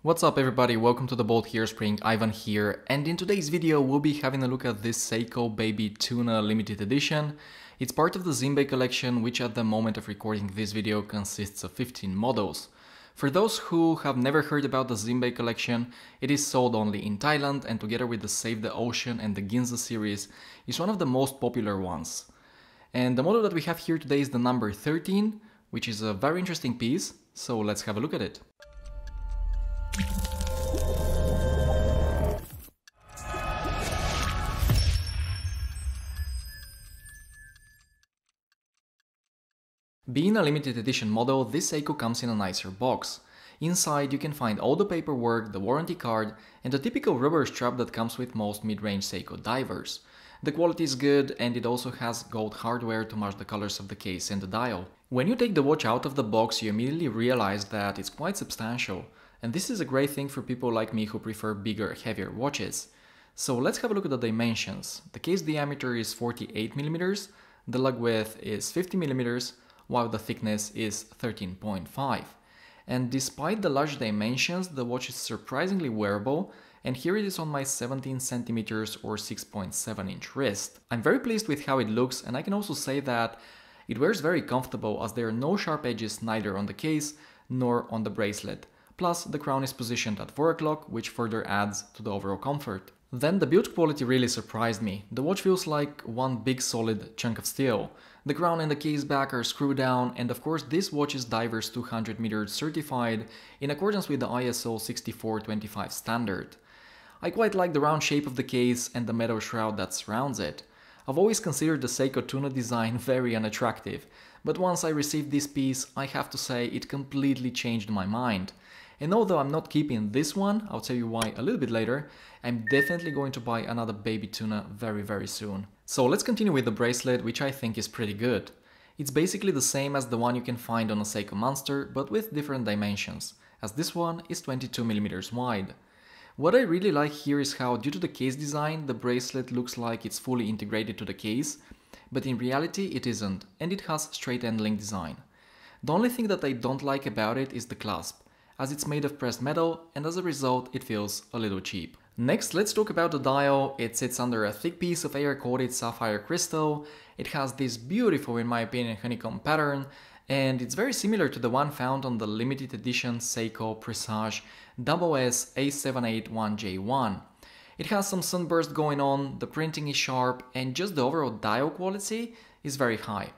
What's up everybody, welcome to the Bolt Here Spring, Ivan here, and in today's video we'll be having a look at this Seiko Baby Tuna limited edition. It's part of the Zimbe collection, which at the moment of recording this video consists of 15 models. For those who have never heard about the Zimbe collection, it is sold only in Thailand and together with the Save the Ocean and the Ginza series is one of the most popular ones. And the model that we have here today is the number 13, which is a very interesting piece, so let's have a look at it. Being a limited edition model, this Seiko comes in a nicer box. Inside you can find all the paperwork, the warranty card, and the typical rubber strap that comes with most mid-range Seiko divers. The quality is good and it also has gold hardware to match the colors of the case and the dial. When you take the watch out of the box, you immediately realize that it's quite substantial. And this is a great thing for people like me who prefer bigger, heavier watches. So let's have a look at the dimensions. The case diameter is 48mm, the lug width is 50mm, while the thickness is 13.5. And despite the large dimensions, the watch is surprisingly wearable, and here it is on my 17cm or 6.7 inch wrist. I'm very pleased with how it looks, and I can also say that it wears very comfortable as there are no sharp edges neither on the case nor on the bracelet. Plus the crown is positioned at 4 o'clock, which further adds to the overall comfort. Then the build quality really surprised me. The watch feels like one big solid chunk of steel. The crown and the case back are screwed down, and of course this watch is Divers 200 meters certified in accordance with the ISO 6425 standard. I quite like the round shape of the case and the metal shroud that surrounds it. I've always considered the Seiko Tuna design very unattractive, but once I received this piece, I have to say it completely changed my mind. And although I'm not keeping this one, I'll tell you why a little bit later, I'm definitely going to buy another Baby Tuna very soon. So let's continue with the bracelet, which I think is pretty good. It's basically the same as the one you can find on a Seiko Monster, but with different dimensions, as this one is 22mm wide. What I really like here is how, due to the case design, the bracelet looks like it's fully integrated to the case, but in reality it isn't, and it has straight end link design. The only thing that I don't like about it is the clasp, as it's made of pressed metal and as a result it feels a little cheap. Next, let's talk about the dial. It sits under a thick piece of air-coated sapphire crystal. It has this beautiful, in my opinion, honeycomb pattern, and it's very similar to the one found on the limited edition Seiko Presage SS A781J1. It has some sunburst going on, the printing is sharp, and just the overall dial quality is very high.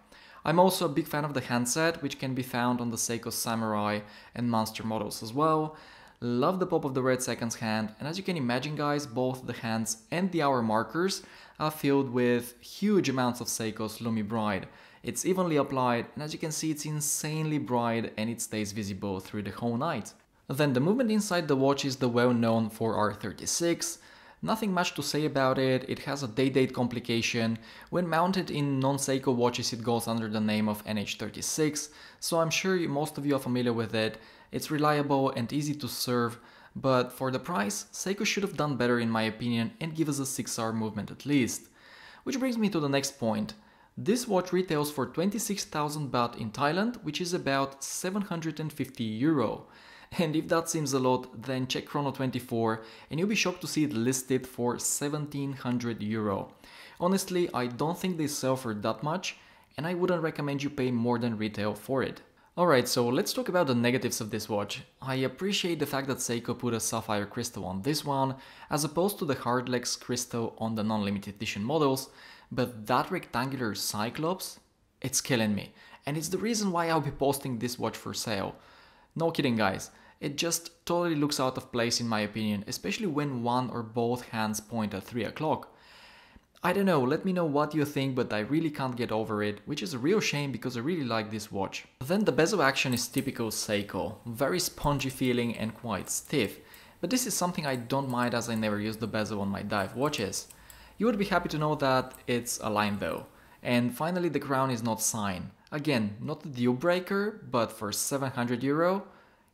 I'm also a big fan of the handset, which can be found on the Seiko Samurai and Monster models as well. Love the pop of the red seconds hand, and as you can imagine guys, both the hands and the hour markers are filled with huge amounts of Seiko's Lumi Bright. It's evenly applied, and as you can see it's insanely bright and it stays visible through the whole night. Then the movement inside the watch is the well-known 4R36. Nothing much to say about it. It has a day-date complication. When mounted in non-Seiko watches it goes under the name of NH36, so I'm sure most of you are familiar with it. It's reliable and easy to serve, but for the price, Seiko should have done better in my opinion and give us a 6-hour movement at least. Which brings me to the next point. This watch retails for 26,000 baht in Thailand, which is about 750 euro. And if that seems a lot, then check Chrono24 and you'll be shocked to see it listed for 1700 euro. Honestly, I don't think they sell for that much, and I wouldn't recommend you pay more than retail for it. Alright, so let's talk about the negatives of this watch. I appreciate the fact that Seiko put a sapphire crystal on this one, as opposed to the Hardlex crystal on the non-limited edition models, but that rectangular cyclops, it's killing me. And it's the reason why I'll be posting this watch for sale. No kidding guys, it just totally looks out of place in my opinion, especially when one or both hands point at 3 o'clock. I don't know, let me know what you think, but I really can't get over it, which is a real shame because I really like this watch. Then the bezel action is typical Seiko, very spongy feeling and quite stiff, but this is something I don't mind as I never use the bezel on my dive watches. You would be happy to know that it's aligned though. And finally the crown is not sign. Again, not a deal breaker, but for 700 euro,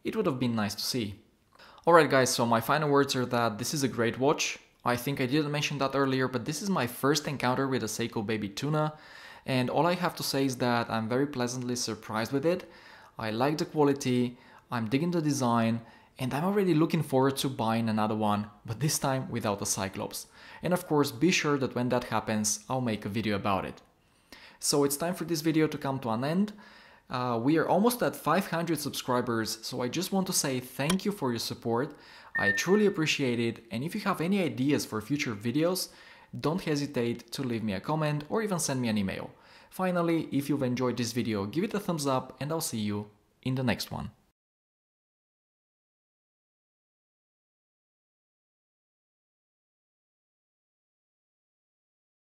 it would have been nice to see. Alright guys, so my final words are that this is a great watch. I think I didn't mention that earlier, but this is my first encounter with a Seiko Baby Tuna, and all I have to say is that I'm very pleasantly surprised with it. I like the quality, I'm digging the design, and I'm already looking forward to buying another one, but this time without a Cyclops. And of course, be sure that when that happens, I'll make a video about it. So it's time for this video to come to an end. We are almost at 500 subscribers, so I just want to say thank you for your support. I truly appreciate it, and if you have any ideas for future videos, don't hesitate to leave me a comment or even send me an email. Finally, if you've enjoyed this video, give it a thumbs up and I'll see you in the next one.